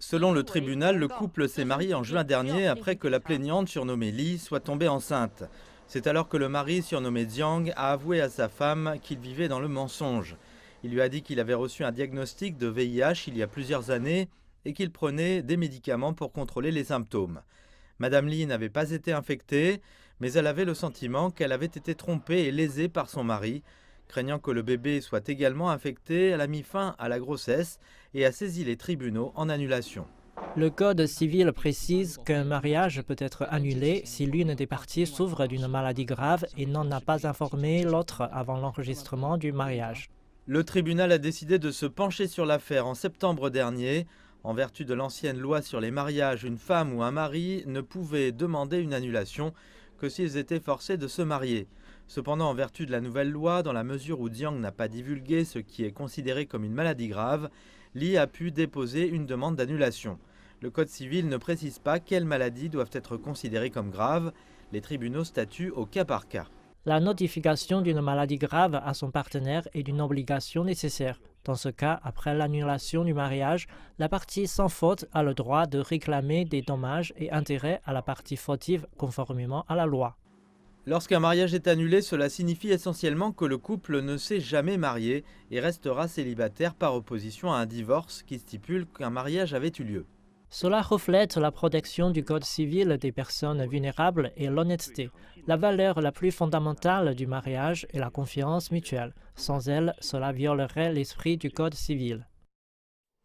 Selon le tribunal, le couple s'est marié en juin dernier après que la plaignante, surnommée Li, soit tombée enceinte. C'est alors que le mari, surnommé Jiang, a avoué à sa femme qu'il vivait dans le mensonge. Il lui a dit qu'il avait reçu un diagnostic de VIH il y a plusieurs années et qu'il prenait des médicaments pour contrôler les symptômes. Madame Li n'avait pas été infectée, mais elle avait le sentiment qu'elle avait été trompée et lésée par son mari. Craignant que le bébé soit également infecté, elle a mis fin à la grossesse et a saisi les tribunaux en annulation. Le Code civil précise qu'un mariage peut être annulé si l'une des parties souffre d'une maladie grave et n'en a pas informé l'autre avant l'enregistrement du mariage. Le tribunal a décidé de se pencher sur l'affaire en septembre dernier. En vertu de l'ancienne loi sur les mariages, une femme ou un mari ne pouvait demander une annulation que s'ils étaient forcés de se marier. Cependant, en vertu de la nouvelle loi, dans la mesure où Jiang n'a pas divulgué ce qui est considéré comme une maladie grave, Li a pu déposer une demande d'annulation. Le Code civil ne précise pas quelles maladies doivent être considérées comme graves. Les tribunaux statuent au cas par cas. La notification d'une maladie grave à son partenaire est une obligation nécessaire. Dans ce cas, après l'annulation du mariage, la partie sans faute a le droit de réclamer des dommages et intérêts à la partie fautive conformément à la loi. Lorsqu'un mariage est annulé, cela signifie essentiellement que le couple ne s'est jamais marié et restera célibataire par opposition à un divorce qui stipule qu'un mariage avait eu lieu. Cela reflète la protection du Code civil des personnes vulnérables et l'honnêteté. La valeur la plus fondamentale du mariage est la confiance mutuelle. Sans elle, cela violerait l'esprit du Code civil.